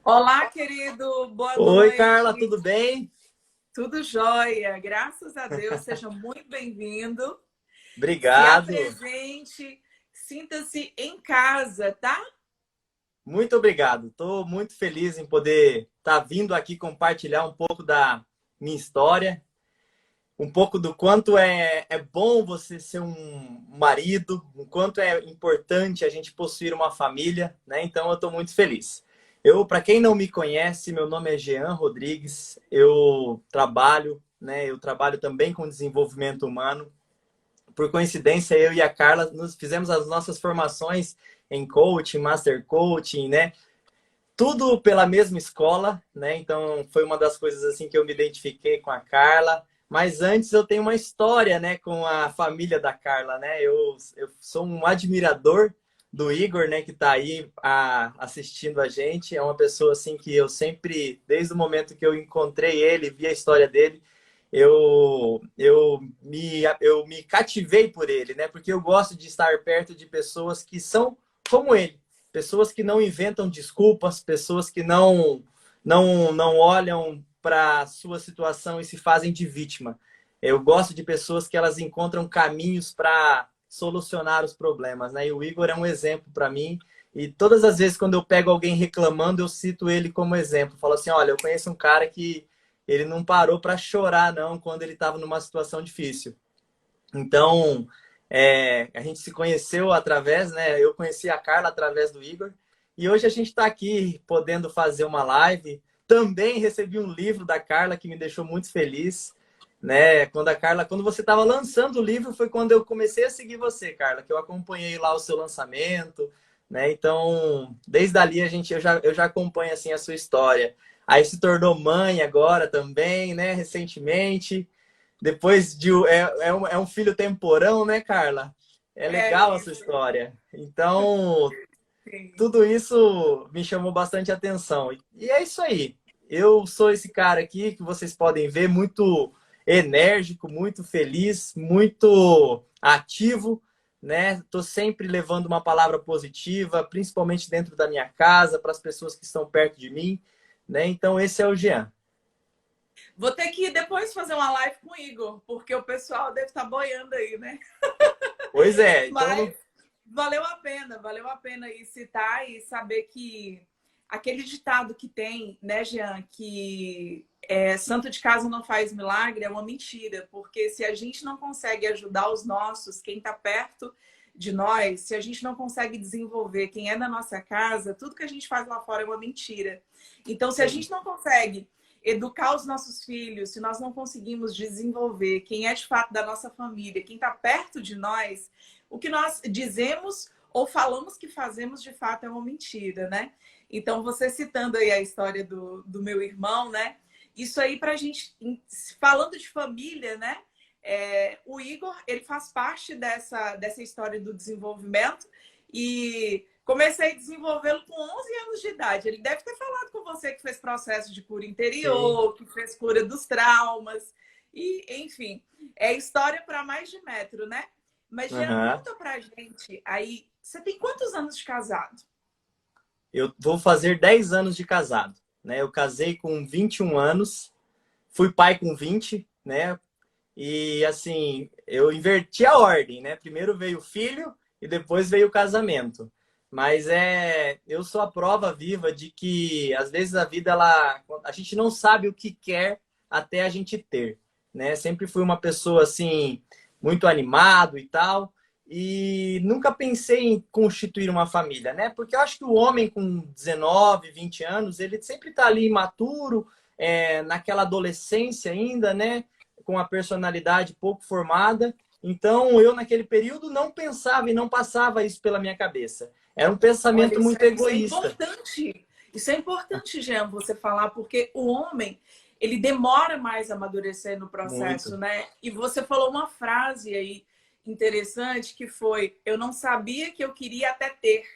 Olá, querido, boa Oi, Carla, noite. tudo bem? Tudo jóia, graças a Deus. Seja muito bem-vindo. Se Obrigado. apresente, sinta-se em casa, tá? Muito obrigado. Estou muito feliz em poder estar vindo aqui compartilhar um pouco da minha história, um pouco do quanto é bom você ser um marido, o quanto é importante a gente possuir uma família, né? Então eu estou muito feliz. Para quem não me conhece, meu nome é Jean Rodrigues. Eu trabalho também com desenvolvimento humano. Por coincidência, eu e a Carla nos fizemos as nossas formações em coaching, master coaching, né? Tudo pela mesma escola, né? Então foi uma das coisas assim que eu me identifiquei com a Carla. Mas antes eu tenho uma história, né, com a família da Carla, né? Eu sou um admirador do Igor, né, que está aí assistindo a gente. É uma pessoa assim que eu sempre, desde o momento que eu encontrei ele, vi a história dele, eu me cativei por ele, né? Porque eu gosto de estar perto de pessoas que são como ele, pessoas que não inventam desculpas, pessoas que não olham para a sua situação e se fazem de vítima. Eu gosto de pessoas que elas encontram caminhos para solucionar os problemas, né? E o Igor é um exemplo para mim. E todas as vezes quando eu pego alguém reclamando, eu cito ele como exemplo. Falo assim, olha, eu conheço um cara que ele não parou para chorar não quando ele estava numa situação difícil. Então, a gente se conheceu através, né? Eu conheci a Carla através do Igor. E hoje a gente está aqui podendo fazer uma live. Também recebi um livro da Carla que me deixou muito feliz, né? Quando você estava lançando o livro, foi quando eu comecei a seguir você, Carla, que eu acompanhei lá o seu lançamento, né? Então, desde ali eu já acompanho assim a sua história. Aí se tornou mãe agora também, né? Recentemente. Depois de. É um filho temporão, né, Carla? É É legal essa isso. história. Então, Sim. tudo isso me chamou bastante atenção. E é isso aí. Eu sou esse cara aqui que vocês podem ver, muito enérgico, muito feliz, muito ativo, né? Tô sempre levando uma palavra positiva, principalmente dentro da minha casa, para as pessoas que estão perto de mim, né? Então, esse é o Jean. Vou ter que depois fazer uma live com o Igor, porque o pessoal deve estar boiando aí, né? Pois é, então Mas valeu a pena aí citar e saber que aquele ditado que tem, né, Jean, que santo de casa não faz milagre, é uma mentira, porque se a gente não consegue ajudar os nossos, quem está perto de nós, se a gente não consegue desenvolver quem é da nossa casa, tudo que a gente faz lá fora é uma mentira. Então, se a sim. gente não consegue educar os nossos filhos, se nós não conseguimos desenvolver quem é de fato da nossa família, quem está perto de nós, o que nós dizemos ou falamos que fazemos de fato é uma mentira, né? Então, você citando aí a história do meu irmão, né? Isso aí para a gente, falando de família, né? O Igor, ele faz parte dessa história do desenvolvimento e comecei a desenvolvê-lo com 11 anos de idade. Ele deve ter falado com você que fez processo de cura Sim. interior, que fez cura dos traumas, e enfim, é história para mais de metro, né? Mas, Jean, Aham. conta pra gente aí, você tem quantos anos de casado? Eu vou fazer 10 anos de casado, né? Eu casei com 21 anos, fui pai com 20, né? E assim, eu inverti a ordem, né? Primeiro veio o filho e depois veio o casamento. Mas eu sou a prova viva de que às vezes a gente não sabe o que quer até a gente ter, né? Sempre fui uma pessoa assim muito animado e tal, e nunca pensei em constituir uma família, né? Porque eu acho que o homem com 19, 20 anos, ele sempre está ali imaturo, naquela adolescência ainda, né? Com a personalidade pouco formada. Então, eu, naquele período, não pensava e não passava isso pela minha cabeça. Era um Olha, pensamento muito isso é egoísta. importante. Isso é importante, Jean, você falar, porque o homem, ele demora mais a amadurecer no processo, Muito. né? E você falou uma frase aí interessante que foi: eu não sabia que eu queria até ter, né?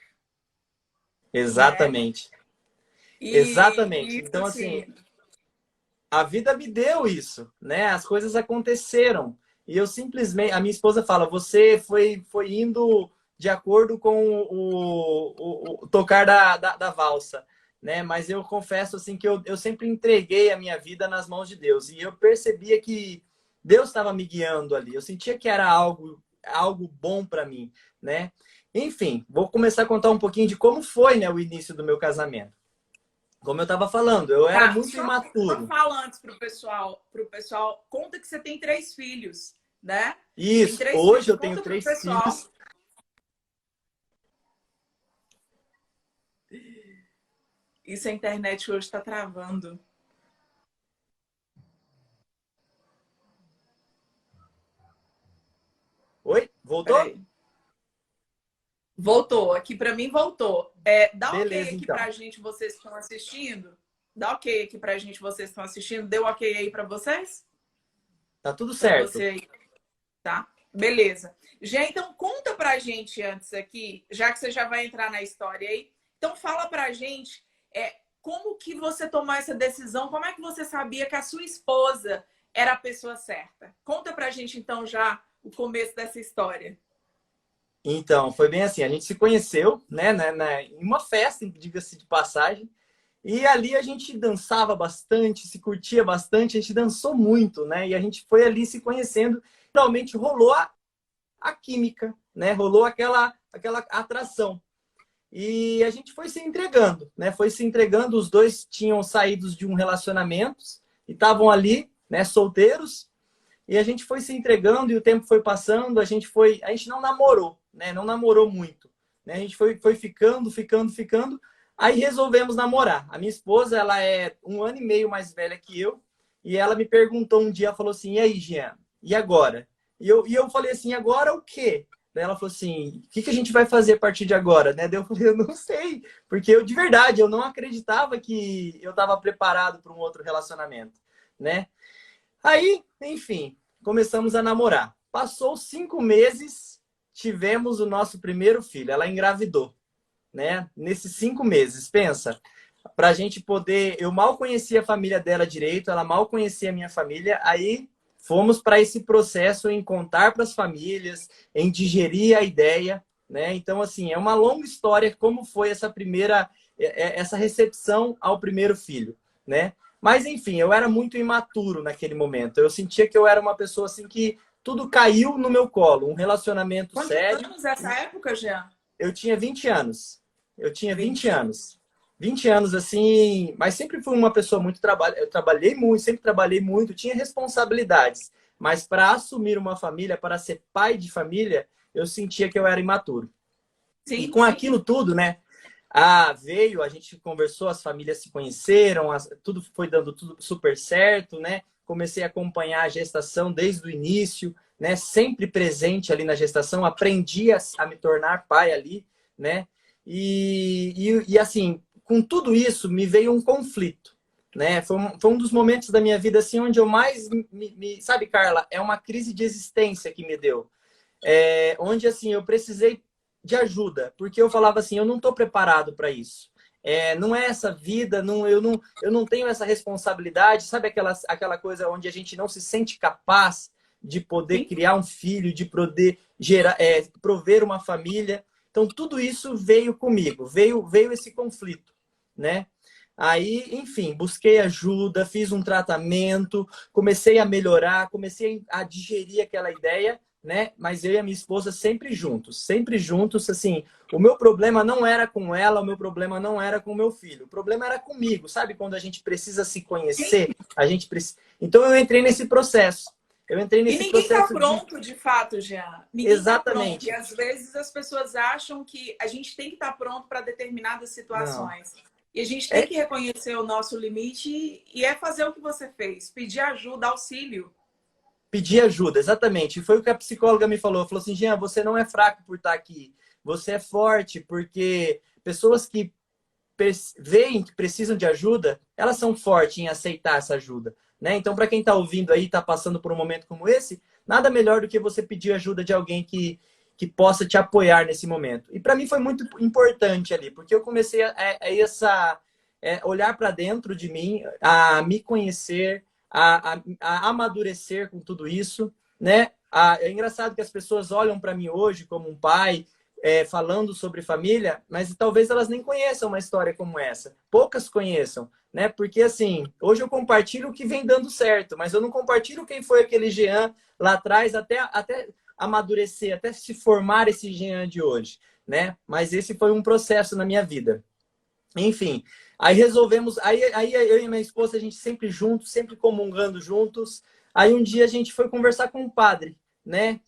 Exatamente. E Exatamente. isso, Então, assim, assim, a vida me deu isso, né? As coisas aconteceram. E eu simplesmente. A minha esposa fala: você foi indo de acordo com o tocar da valsa. né? Mas eu confesso assim que eu sempre entreguei a minha vida nas mãos de Deus e eu percebia que Deus estava me guiando ali. Eu sentia que era algo bom para mim, né? Enfim, vou começar a contar um pouquinho de como foi, né, o início do meu casamento. Como eu estava falando, eu era Tá, muito só imaturo. fala antes pro pessoal, conta que você tem 3 filhos, né? Tem Isso, 3 filhos, hoje eu tenho conta pro 3 filhos. pessoal. Isso a internet hoje está travando. Oi, voltou? Peraí. Voltou, aqui para mim voltou. Dá ok Beleza, aqui então. pra gente, vocês que estão assistindo. Dá ok aqui pra gente, vocês que estão assistindo. Deu ok aí para vocês? Tá tudo Para certo. você aí, tá? Beleza. Já então conta pra gente antes aqui, já que você já vai entrar na história aí. Então fala pra gente como que você tomou essa decisão, como é que você sabia que a sua esposa era a pessoa certa? Conta pra gente então já o começo dessa história. Então, foi bem assim, a gente se conheceu, em uma festa, diga-se de passagem, e ali a gente dançava bastante, se curtia bastante, a gente dançou muito, né? E a gente foi ali se conhecendo, realmente rolou a química, né? Rolou aquela atração. E a gente foi se entregando, né? Foi se entregando, os dois tinham saído de um relacionamento e estavam ali, né, solteiros, e a gente foi se entregando e o tempo foi passando, a gente não namorou, né? Não namorou muito, né? A gente foi ficando, ficando, ficando. Aí resolvemos namorar. A minha esposa, ela é 1 ano e meio mais velha que eu, e ela me perguntou um dia, falou assim: "E aí, Jean? E agora?" E eu falei assim: "Agora o quê?" Daí ela falou assim: "O que que a gente vai fazer a partir de agora?" Né? Daí eu falei: "Eu não sei", porque eu de verdade eu não acreditava que eu estava preparado para um outro relacionamento, né? Aí, enfim, começamos a namorar. Passou 5 meses, tivemos o nosso primeiro filho. Ela engravidou, né? Nesses 5 meses, pensa, para a gente poder. Eu mal conhecia a família dela direito, ela mal conhecia a minha família. Aí fomos para esse processo em contar para as famílias, em digerir a ideia, né? Então, assim, é uma longa história como foi essa recepção ao primeiro filho, né? Mas, enfim, eu era muito imaturo naquele momento. Eu sentia que eu era uma pessoa assim que tudo caiu no meu colo. Um relacionamento Quantos sério. anos nessa época, Jean? Eu tinha 20 anos. Eu tinha 20 20. anos. 20 anos, assim, mas sempre fui uma pessoa muito trabalho. Eu trabalhei muito, sempre trabalhei muito, tinha responsabilidades. Mas para assumir uma família, para ser pai de família, eu sentia que eu era imaturo. E Sim, com sim. aquilo tudo, né? A gente conversou, as famílias se conheceram, tudo foi dando tudo super certo, né? Comecei a acompanhar a gestação desde o início, né? Sempre presente ali na gestação, aprendi a me tornar pai ali, né? E assim, com tudo isso, me veio um conflito, né? Foi um dos momentos da minha vida assim onde eu mais sabe, Carla, é uma crise de existência que me deu, onde assim eu precisei de ajuda, porque eu falava assim, eu não estou preparado para isso. Não é essa vida, não, eu não tenho essa responsabilidade, sabe aquela coisa onde a gente não se sente capaz de poder Sim. criar um filho, de poder gerar, prover uma família. Então tudo isso veio comigo, veio esse conflito, né? Aí, enfim, busquei ajuda, fiz um tratamento, comecei a melhorar, comecei a digerir aquela ideia, né? Mas eu e a minha esposa sempre juntos, assim. O meu problema não era com ela, o meu problema não era com o meu filho. O problema era comigo, sabe? Quando a gente precisa se conhecer, a gente precisa. Então eu entrei nesse processo. Eu entrei E nesse ninguém está processo de pronto, de fato, Jean. Ninguém está pronto. E exatamente. às vezes as pessoas acham que a gente tem que estar pronto para determinadas Não. situações. E a gente tem É que reconhecer o nosso limite e é fazer o que você fez, pedir ajuda, auxílio. pedir ajuda, exatamente. E foi o que a psicóloga me falou. Falou assim, Jean, você não é fraco por estar aqui. Você é forte porque pessoas que veem que precisam de ajuda, elas são fortes em aceitar essa ajuda, né? Então, para quem está ouvindo aí, está passando por um momento como esse, nada melhor do que você pedir ajuda de alguém que possa te apoiar nesse momento. E para mim foi muito importante ali, porque eu comecei olhar para dentro de mim, a me conhecer, a amadurecer com tudo isso, né? É engraçado que as pessoas olham para mim hoje como um pai, falando sobre família, mas talvez elas nem conheçam uma história como essa. Poucas conheçam, né? Porque, assim, hoje eu compartilho o que vem dando certo, mas eu não compartilho quem foi aquele Jean lá atrás até amadurecer, até se formar esse Jean de hoje, né? Mas esse foi um processo na minha vida. Enfim, aí resolvemos... Aí eu e minha esposa, a gente sempre juntos, sempre comungando juntos. Aí um dia a gente foi conversar com um padre, né?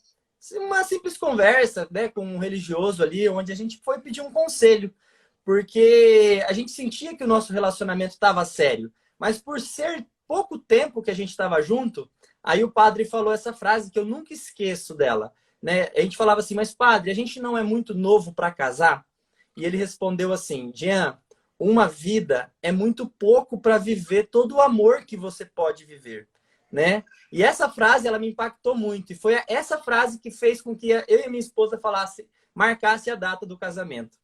Uma simples conversa, né, com um religioso ali, onde a gente foi pedir um conselho, porque a gente sentia que o nosso relacionamento estava sério, mas por ser pouco tempo que a gente estava junto, aí o padre falou essa frase que eu nunca esqueço dela, né? A gente falava assim, mas padre, a gente não é muito novo para casar? E ele respondeu assim, Jean, uma vida é muito pouco para viver todo o amor que você pode viver, né? E essa frase, ela me impactou muito. E foi essa frase que fez com que eu e minha esposa marcasse a data do casamento,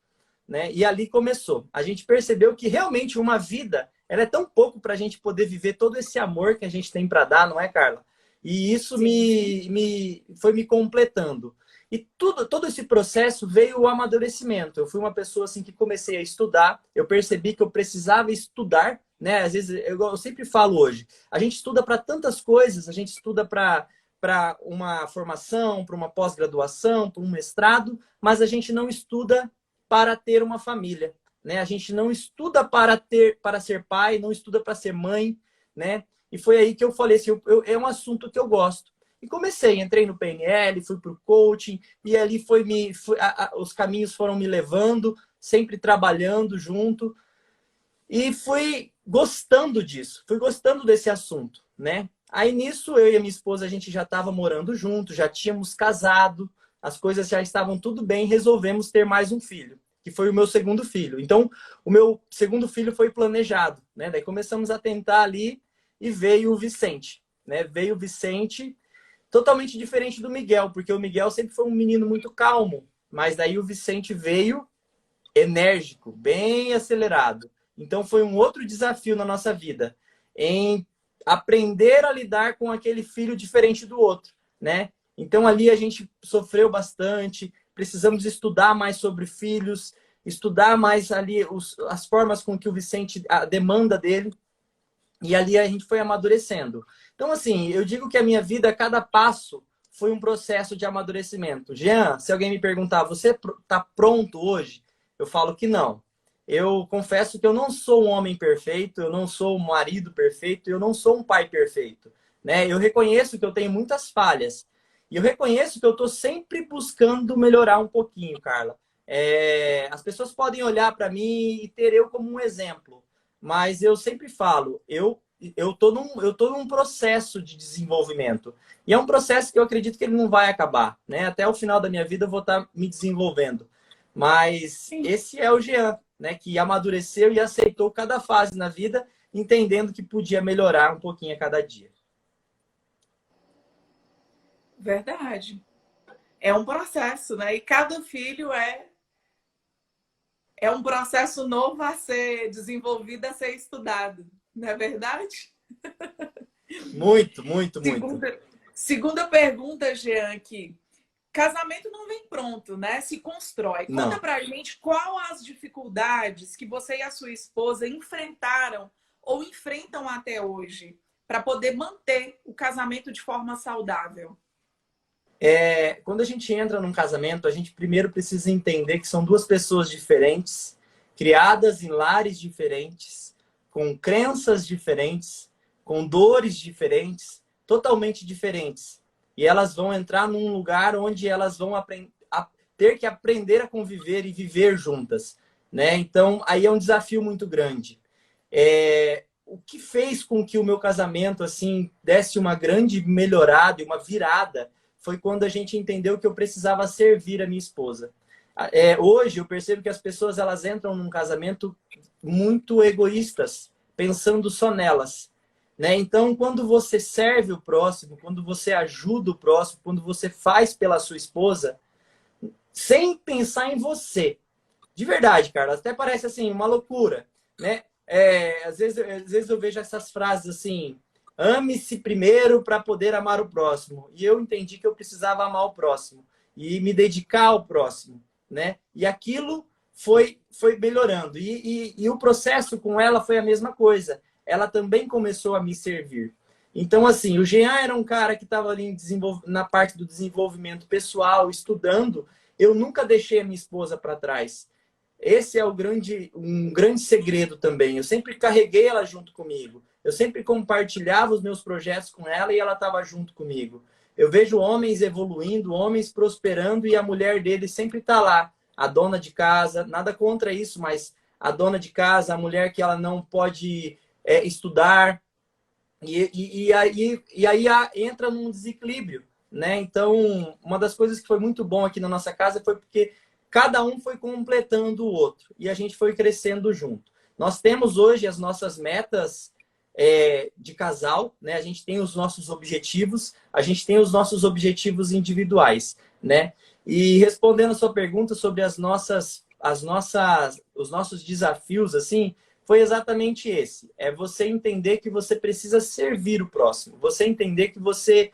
né? E ali começou. A gente percebeu que realmente uma vida, ela é tão pouco para a gente poder viver todo esse amor que a gente tem para dar, não é, Carla? E isso foi me completando. E todo esse processo veio o amadurecimento. Eu fui uma pessoa assim que comecei a estudar, eu percebi que eu precisava estudar, né? Às vezes, eu sempre falo hoje, a gente estuda para tantas coisas, a gente estuda para uma formação, para uma pós-graduação, para um mestrado, mas a gente não estuda para ter uma família, né? A gente não estuda para ser pai, não estuda para ser mãe, né? E foi aí que eu falei assim, é um assunto que eu gosto. E comecei, entrei no PNL, fui para o coaching, e ali os caminhos foram me levando, sempre trabalhando junto. E fui gostando disso, fui gostando desse assunto, né? Aí nisso, eu e a minha esposa, a gente já estava morando junto, já tínhamos casado, as coisas já estavam tudo bem, resolvemos ter mais um filho, que foi o meu segundo filho. Então, o meu segundo filho foi planejado, né? Daí começamos a tentar ali e veio o Vicente, né? Veio o Vicente totalmente diferente do Miguel, porque o Miguel sempre foi um menino muito calmo, mas daí o Vicente veio enérgico, bem acelerado. Então foi um outro desafio na nossa vida, em aprender a lidar com aquele filho diferente do outro, né? Então ali a gente sofreu bastante, precisamos estudar mais sobre filhos, estudar mais ali as formas com que o Vicente, a demanda dele, e ali a gente foi amadurecendo. Então, assim, eu digo que a minha vida, cada passo, foi um processo de amadurecimento. Jean, se alguém me perguntar, você está pronto hoje? Eu falo que não. Eu confesso que eu não sou um homem perfeito, eu não sou um marido perfeito, eu não sou um pai perfeito, né? Eu reconheço que eu tenho muitas falhas. E eu reconheço que eu estou sempre buscando melhorar um pouquinho, Carla. As pessoas podem olhar para mim e ter eu como um exemplo. Mas eu sempre falo, eu tô num processo de desenvolvimento. E é um processo que eu acredito que ele não vai acabar, né? Até o final da minha vida eu vou estar me desenvolvendo. Mas esse é o Jean, né? Que amadureceu e aceitou cada fase na vida, entendendo que podia melhorar um pouquinho a cada dia. Verdade. É um processo, né? E cada filho é um processo novo a ser desenvolvido, a ser estudado. Não é verdade? Muito, muito, muito. Segunda pergunta, Jean, aqui. Casamento não vem pronto, né? Se constrói. Conta Não. pra gente qual as dificuldades que você e a sua esposa enfrentaram ou enfrentam até hoje para poder manter o casamento de forma saudável. Quando a gente entra num casamento, a gente primeiro precisa entender que são duas pessoas diferentes, criadas em lares diferentes, com crenças diferentes, com dores diferentes, totalmente diferentes. E elas vão entrar num lugar onde elas vão ter que aprender a conviver e viver juntas, né? Então, aí é um desafio muito grande. O que fez com que o meu casamento assim desse uma grande melhorada e uma virada foi quando a gente entendeu que eu precisava servir a minha esposa. Hoje eu percebo que as pessoas elas entram num casamento muito egoístas, pensando só nelas, né? Então, quando você serve o próximo, quando você ajuda o próximo, quando você faz pela sua esposa, sem pensar em você, de verdade, Carla, até parece assim uma loucura, né? Às vezes eu vejo essas frases assim: ame-se primeiro para poder amar o próximo. E eu entendi que eu precisava amar o próximo e me dedicar ao próximo, né? E aquilo foi melhorando. E o processo com ela foi a mesma coisa. Ela também começou a me servir. Então, assim, o Jean era um cara que estava ali na parte do desenvolvimento pessoal, estudando. Eu nunca deixei a minha esposa para trás. Esse é um grande segredo também. Eu sempre carreguei ela junto comigo. Eu sempre compartilhava os meus projetos com ela e ela estava junto comigo. Eu vejo homens evoluindo, homens prosperando e a mulher dele sempre está lá. A dona de casa, nada contra isso, mas a dona de casa, a mulher que ela não pode estudar. E aí entra num desequilíbrio, né? Então, uma das coisas que foi muito bom aqui na nossa casa foi porque cada um foi completando o outro e a gente foi crescendo junto. Nós temos hoje as nossas metas de casal, né? A gente tem os nossos objetivos, a gente tem os nossos objetivos individuais, né? E respondendo a sua pergunta sobre os nossos desafios, assim, foi exatamente esse. É você entender que você precisa servir o próximo. Você entender que você...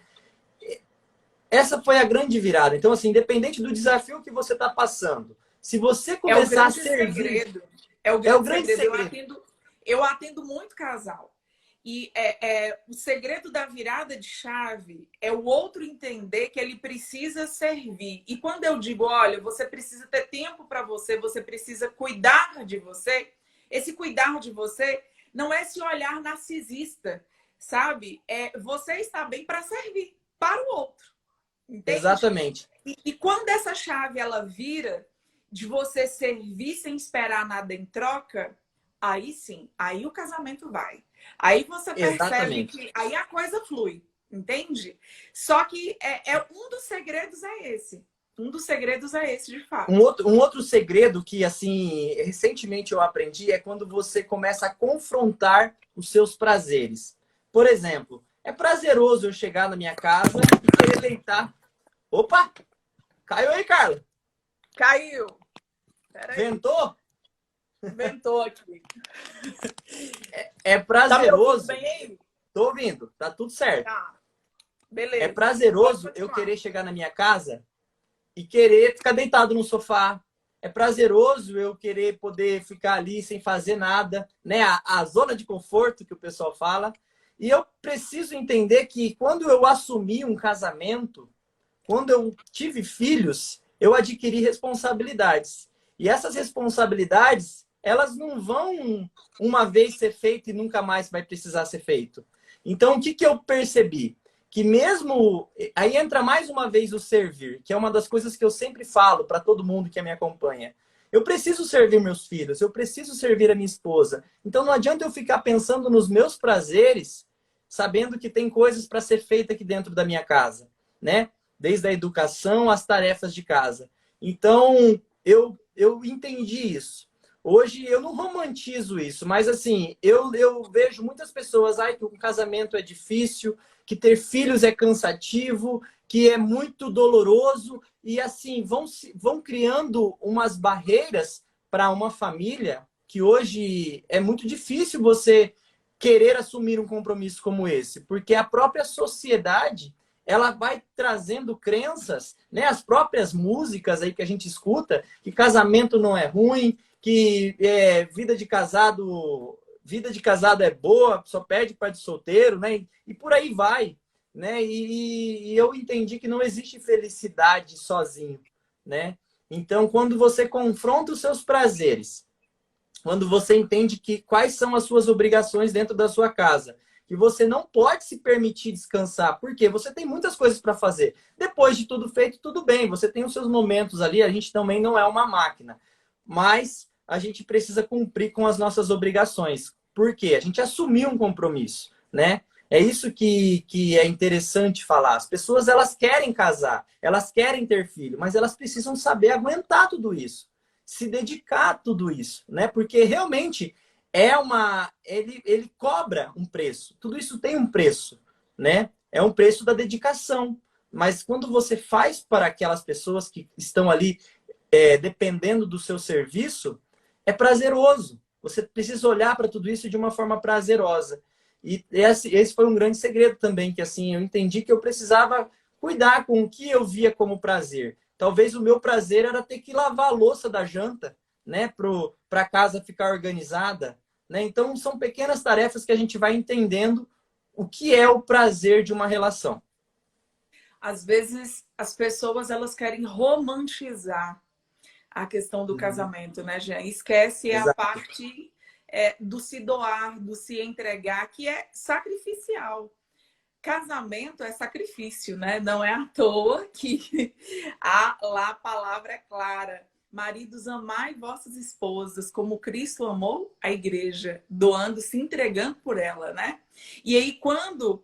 Essa foi a grande virada. Então, assim, independente do desafio que você está passando, se você começar a servir... Segredo. É o grande segredo. Eu atendo muito casal. E o segredo da virada de chave é o outro entender que ele precisa servir. E quando eu digo, olha, você precisa ter tempo para você, você precisa cuidar de você, esse cuidar de você não é esse olhar narcisista, sabe? É você estar bem para servir para o outro. Entende? Exatamente. E quando essa chave ela vira de você servir sem esperar nada em troca, aí sim, aí o casamento vai. Aí você percebe que aí a coisa flui, entende? Só que um dos segredos é esse. Um dos segredos é esse, de fato. Um outro segredo que, assim, recentemente eu aprendi é quando você começa a confrontar os seus prazeres. Por exemplo, é prazeroso eu chegar na minha casa e querer deitar. Opa! Caiu aí, Carla? Caiu. Ventou? Ventou aqui. É prazeroso. Tá me ouvindo bem aí? Tô ouvindo, tá tudo certo. Tá. Beleza. É prazeroso eu querer chegar na minha casa e querer ficar deitado no sofá. É prazeroso eu querer poder ficar ali sem fazer nada, né? A zona de conforto que o pessoal fala. E eu preciso entender que quando eu assumi um casamento, quando eu tive filhos, eu adquiri responsabilidades. E essas responsabilidades, elas não vão uma vez ser feito e nunca mais vai precisar ser feito. Então, o que eu percebi? Que mesmo... Aí entra mais uma vez o servir, que é uma das coisas que eu sempre falo para todo mundo que me acompanha. Eu preciso servir meus filhos, eu preciso servir a minha esposa. Então, não adianta eu ficar pensando nos meus prazeres, sabendo que tem coisas para ser feita aqui dentro da minha casa, né? Desde a educação às tarefas de casa. Então, eu entendi isso. Hoje eu não romantizo isso, mas assim, eu vejo muitas pessoas que o casamento é difícil, que ter filhos é cansativo, que é muito doloroso, e assim, vão criando umas barreiras para uma família que hoje é muito difícil você querer assumir um compromisso como esse, porque a própria sociedade ela vai trazendo crenças, né? As próprias músicas aí que a gente escuta, que casamento não é ruim, que vida de casado é boa, só perde para de solteiro, né? E por aí vai, né? E eu entendi que não existe felicidade sozinho, né? Então, quando você confronta os seus prazeres, quando você entende quais são as suas obrigações dentro da sua casa, que você não pode se permitir descansar, porque você tem muitas coisas para fazer. Depois de tudo feito, tudo bem, você tem os seus momentos ali, a gente também não é uma máquina, mas a gente precisa cumprir com as nossas obrigações. Por quê? A gente assumiu um compromisso, né? É isso que é interessante falar. As pessoas, elas querem casar, elas querem ter filho, mas elas precisam saber aguentar tudo isso, se dedicar a tudo isso, né? Porque realmente ele cobra um preço. Tudo isso tem um preço, né? É um preço da dedicação. Mas quando você faz para aquelas pessoas que estão ali dependendo do seu serviço, é prazeroso. Você precisa olhar para tudo isso de uma forma prazerosa. E esse foi um grande segredo também, que assim, eu entendi que eu precisava cuidar com o que eu via como prazer. Talvez o meu prazer era ter que lavar a louça da janta, né? Para a casa ficar organizada, né? Então, são pequenas tarefas que a gente vai entendendo o que é o prazer de uma relação. Às vezes, as pessoas elas querem romantizar a questão do Uhum. casamento, né, Jean? Esquece a Exato. parte do se doar, do se entregar, que é sacrificial. Casamento é sacrifício, né? Não é à toa que lá a palavra é clara. Maridos, amai vossas esposas como Cristo amou a igreja, doando, se entregando por ela, né? E aí, quando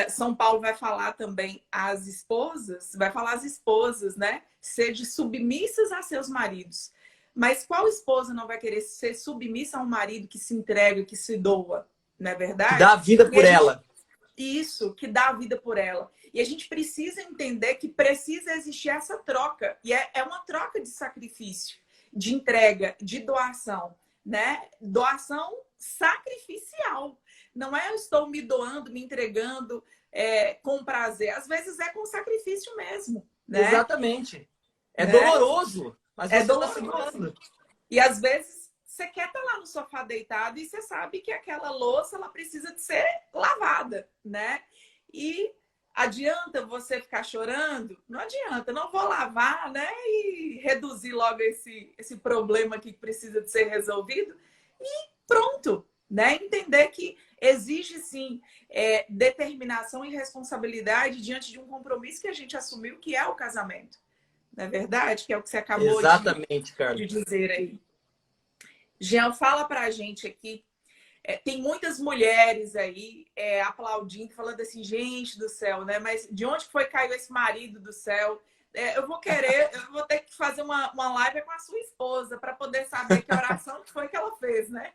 São Paulo vai falar também às esposas, vai falar às esposas, né? Sede submissas a seus maridos. Mas qual esposa não vai querer ser submissa a um marido que se entrega, que se doa? Não é Que dá verdade? a vida E por a gente ela. isso, que dá a vida por ela. E a gente precisa entender que precisa existir essa troca. E é uma troca de sacrifício, de entrega, de doação, né? Doação sacrificial. Não é eu estou me doando, me entregando com prazer. Às vezes é com sacrifício mesmo, né? Exatamente. É né? doloroso, mas É você está se doloroso. doando. E às vezes você quer estar lá no sofá deitado e você sabe que aquela louça ela precisa de ser lavada, né? E adianta você ficar chorando? Não adianta, não vou lavar, né? E reduzir logo esse problema aqui que precisa de ser resolvido e pronto, né? Entender que exige sim determinação e responsabilidade diante de um compromisso que a gente assumiu, que é o casamento. Não é verdade? Que é o que você acabou Exatamente, de Carla. dizer aí. Jean, fala pra gente aqui. Tem muitas mulheres aí aplaudindo, falando assim, gente do céu, né? Mas de onde foi que caiu esse marido do céu? Eu vou ter que fazer uma live com a sua esposa para poder saber que oração que foi que ela fez, né?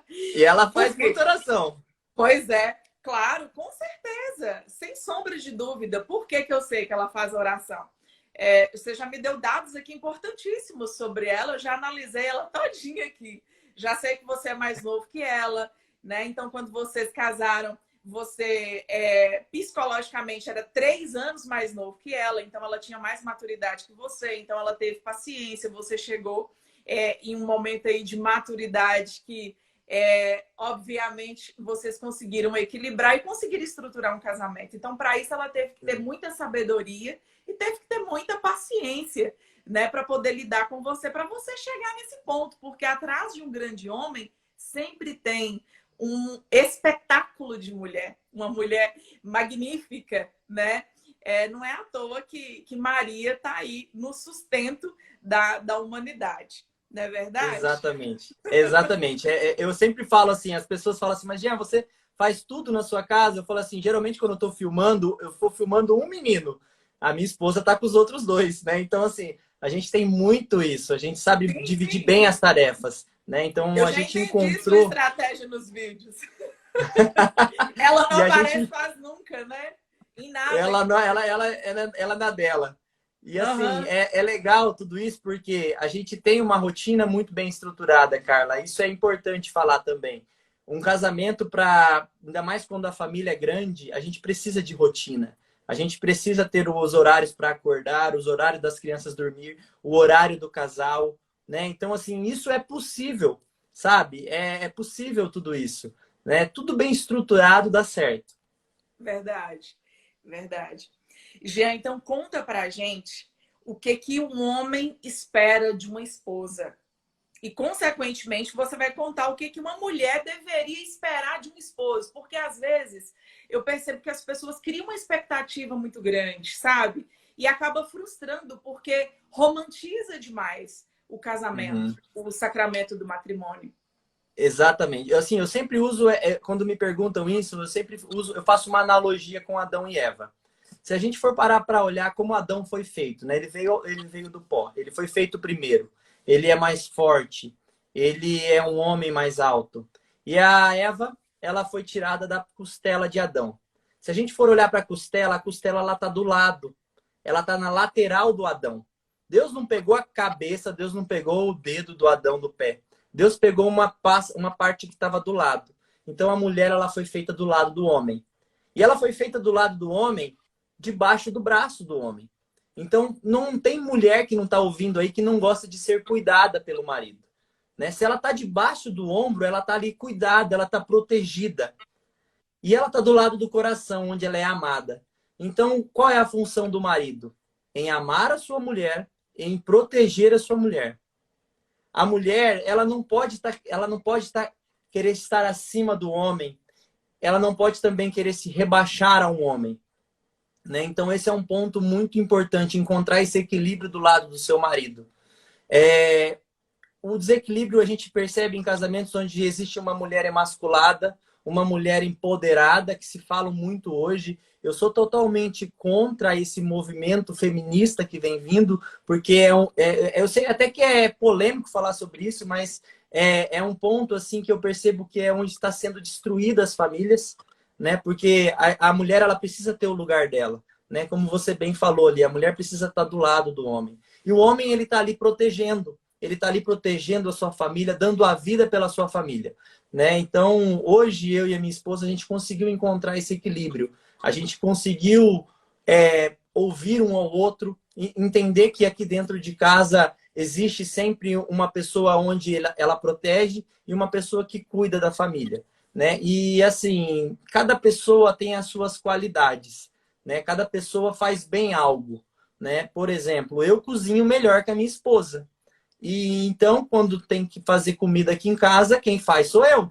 E ela Por faz quê? muita oração. Pois é, claro, com certeza, sem sombra de dúvida. Por que eu sei que ela faz oração? Você já me deu dados aqui importantíssimos sobre ela, eu já analisei ela todinha aqui. Já sei que você é mais novo que ela, né? Então, quando vocês casaram, você psicologicamente era 3 anos mais novo que ela, então ela tinha mais maturidade que você, então ela teve paciência, você chegou em um momento aí de maturidade que obviamente vocês conseguiram equilibrar e conseguiram estruturar um casamento. Então, para isso, ela teve que ter muita sabedoria e teve que ter muita paciência, né, para poder lidar com você, para você chegar nesse ponto, porque atrás de um grande homem sempre tem um espetáculo de mulher, uma mulher magnífica, né? Não é à toa que Maria está aí no sustento da humanidade, não é verdade? Exatamente. Exatamente. Eu sempre falo assim, as pessoas falam assim, mas Jean, você faz tudo na sua casa? Eu falo assim, geralmente quando eu tô filmando, eu vou filmando um menino. A minha esposa tá com os outros dois, né? Então, assim, a gente tem muito isso. A gente sabe Sim, dividir sim. bem as tarefas, né? Então, Eu a já gente entendi sua encontrou estratégia nos vídeos. Ela não e a aparece gente quase nunca, né? Em nada ela que não, você. ela é na dela. E assim, Aham. é legal tudo isso porque a gente tem uma rotina muito bem estruturada, Carla. Isso é importante falar também. Um casamento para, ainda mais quando a família é grande, a gente precisa de rotina. A gente precisa ter os horários para acordar, os horários das crianças dormir, o horário do casal, né? Então, assim, isso é possível, sabe? É possível tudo isso, né? Tudo bem estruturado dá certo. Verdade, verdade. Jean, então conta pra gente o que um homem espera de uma esposa. E, consequentemente, você vai contar o que uma mulher deveria esperar de um esposo. Porque, às vezes, eu percebo que as pessoas criam uma expectativa muito grande, sabe? E acaba frustrando, porque romantiza demais o casamento, Uhum. o sacramento do matrimônio. Exatamente. Assim, eu sempre uso, quando me perguntam isso, eu sempre uso, eu faço uma analogia com Adão e Eva. Se a gente for parar para olhar como Adão foi feito, né? Ele veio do pó. Ele foi feito primeiro. Ele é mais forte. Ele é um homem mais alto. E a Eva, ela foi tirada da costela de Adão. Se a gente for olhar para a costela ela tá do lado. Ela tá na lateral do Adão. Deus não pegou a cabeça, Deus não pegou o dedo do Adão do pé. Deus pegou uma parte que estava do lado. Então a mulher ela foi feita do lado do homem. E ela foi feita do lado do homem, debaixo do braço do homem. Então, não tem mulher que não está ouvindo aí que não gosta de ser cuidada pelo marido. Né? Se ela está debaixo do ombro, ela está ali cuidada, ela está protegida. E ela está do lado do coração, onde ela é amada. Então, qual é a função do marido? Em amar a sua mulher, em proteger a sua mulher. A mulher, ela não pode querer estar acima do homem. Ela não pode também querer se rebaixar a um homem. Né? Então, esse é um ponto muito importante, encontrar esse equilíbrio do lado do seu marido. O desequilíbrio a gente percebe em casamentos onde existe uma mulher emasculada, uma mulher empoderada, que se fala muito hoje. Eu sou totalmente contra esse movimento feminista que vem vindo, porque eu sei até que é polêmico falar sobre isso, mas é um ponto assim que eu percebo que é onde está sendo destruídas as famílias, né? Porque a mulher ela precisa ter o lugar dela, né? Como você bem falou ali, a mulher precisa estar do lado do homem. E o homem ele está ali protegendo. Ele está ali protegendo a sua família, dando a vida pela sua família. Né? Então, hoje, eu e a minha esposa, a gente conseguiu encontrar esse equilíbrio. A gente conseguiu ouvir um ao outro, entender que aqui dentro de casa existe sempre uma pessoa onde ela protege e uma pessoa que cuida da família. Né? E, assim, cada pessoa tem as suas qualidades. Né? Cada pessoa faz bem algo. Né? Por exemplo, eu cozinho melhor que a minha esposa. E então, quando tem que fazer comida aqui em casa, quem faz sou eu.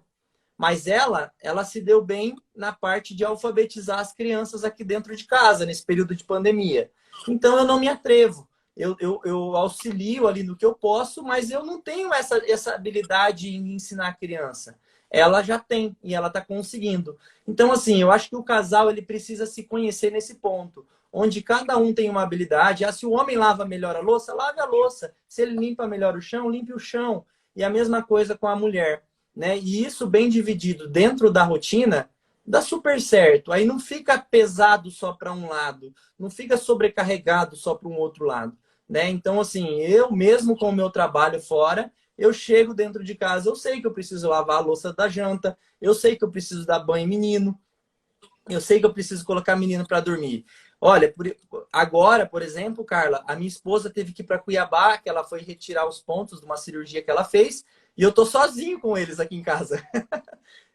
Mas ela se deu bem na parte de alfabetizar as crianças aqui dentro de casa, nesse período de pandemia. Então, eu não me atrevo. Eu auxilio ali no que eu posso, mas eu não tenho essa habilidade em ensinar a criança. Ela já tem e ela está conseguindo. Então, assim, eu acho que o casal ele precisa se conhecer nesse ponto, onde cada um tem uma habilidade. Se o homem lava melhor a louça, lave a louça. Se ele limpa melhor o chão, limpe o chão. E a mesma coisa com a mulher. Né? E isso bem dividido dentro da rotina, dá super certo. Aí não fica pesado só para um lado, não fica sobrecarregado só para um outro lado. Né? Então, assim, eu mesmo com o meu trabalho fora, eu chego dentro de casa, eu sei que eu preciso lavar a louça da janta, eu sei que eu preciso dar banho em menino, eu sei que eu preciso colocar menino para dormir. Olha, agora, por exemplo, Carla, a minha esposa teve que ir para Cuiabá, que ela foi retirar os pontos de uma cirurgia que ela fez, e eu tô sozinho com eles aqui em casa.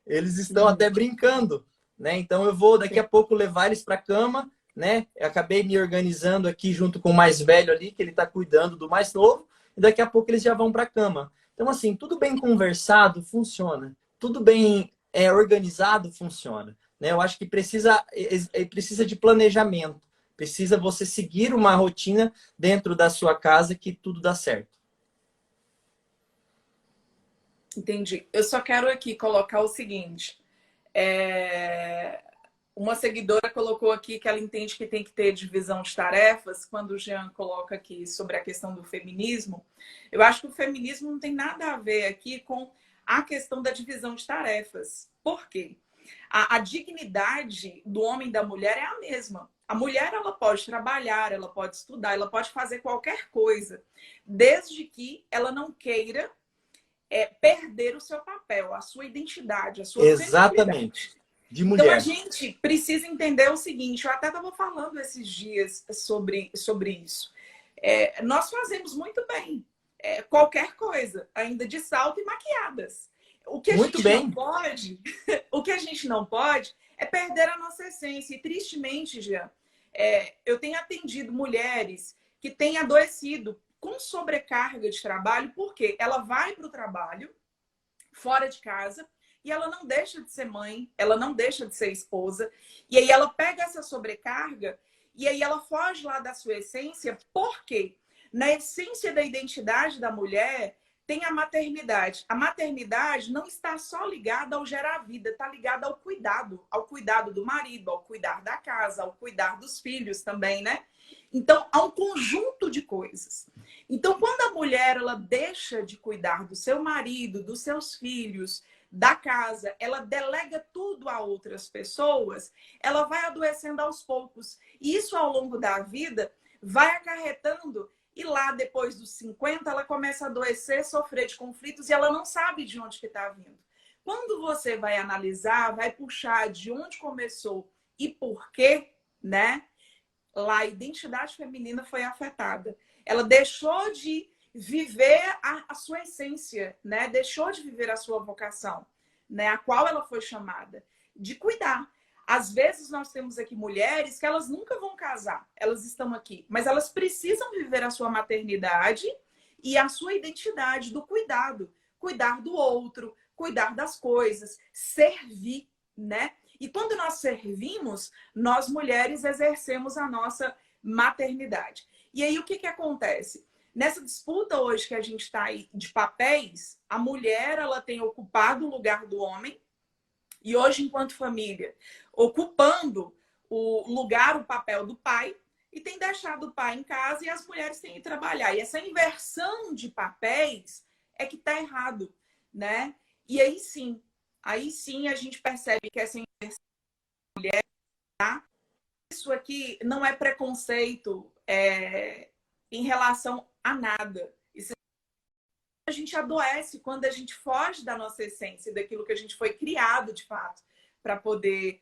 Eles estão até brincando, né? Então eu vou daqui a pouco levar eles para a cama, né? Eu acabei me organizando aqui junto com o mais velho ali, que ele está cuidando do mais novo, e daqui a pouco eles já vão para a cama. Então, assim, tudo bem conversado funciona, tudo bem organizado funciona. Né? Eu acho que precisa de planejamento, precisa você seguir uma rotina dentro da sua casa que tudo dá certo. Entendi. Eu só quero aqui colocar o seguinte. Uma seguidora colocou aqui que ela entende que tem que ter divisão de tarefas. Quando o Jean coloca aqui sobre a questão do feminismo, eu acho que o feminismo não tem nada a ver aqui com a questão da divisão de tarefas. Por quê? A dignidade do homem e da mulher é a mesma. A mulher ela pode trabalhar, ela pode estudar, ela pode fazer qualquer coisa, desde que ela não queira perder o seu papel, a sua identidade, a sua Exatamente. De mulher. Então a gente precisa entender o seguinte, eu até estava falando esses dias sobre isso. Nós fazemos muito bem qualquer coisa, ainda de salto e maquiadas. O que a muito gente bem. não pode, o que a gente não pode é perder a nossa essência. E tristemente, Jean, eu tenho atendido mulheres que têm adoecido com sobrecarga de trabalho, porque ela vai para o trabalho fora de casa e ela não deixa de ser mãe, ela não deixa de ser esposa, e aí ela pega essa sobrecarga e aí ela foge lá da sua essência, porque na essência da identidade da mulher tem a maternidade. A maternidade não está só ligada ao gerar vida, está ligada ao cuidado do marido, ao cuidar da casa, ao cuidar dos filhos também, né? Então, há um conjunto de coisas. Então, quando a mulher ela deixa de cuidar do seu marido, dos seus filhos, da casa, ela delega tudo a outras pessoas, ela vai adoecendo aos poucos. E isso, ao longo da vida, vai acarretando. E lá, depois dos 50, ela começa a adoecer, sofrer de conflitos e ela não sabe de onde que está vindo. Quando você vai analisar, vai puxar de onde começou e por quê, né? lá a identidade feminina foi afetada. Ela deixou de viver a sua essência, né? Deixou de viver a sua vocação, né? A qual ela foi chamada, de cuidar. Às vezes nós temos aqui mulheres que elas nunca vão casar, elas estão aqui, mas elas precisam viver a sua maternidade e a sua identidade do cuidado, cuidar do outro, cuidar das coisas, servir, né? E quando nós servimos, nós mulheres exercemos a nossa maternidade. E aí o que acontece? Nessa disputa hoje que a gente está aí de papéis, a mulher ela tem ocupado o lugar do homem e hoje, enquanto família, ocupando o lugar, o papel do pai, e tem deixado o pai em casa e as mulheres têm ido trabalhar. E essa inversão de papéis é que está errado, né? E aí sim a gente percebe que essa inversão de mulher, tá? Isso aqui não é preconceito em relação a nada. Isso a gente adoece quando a gente foge da nossa essência, daquilo que a gente foi criado de fato para poder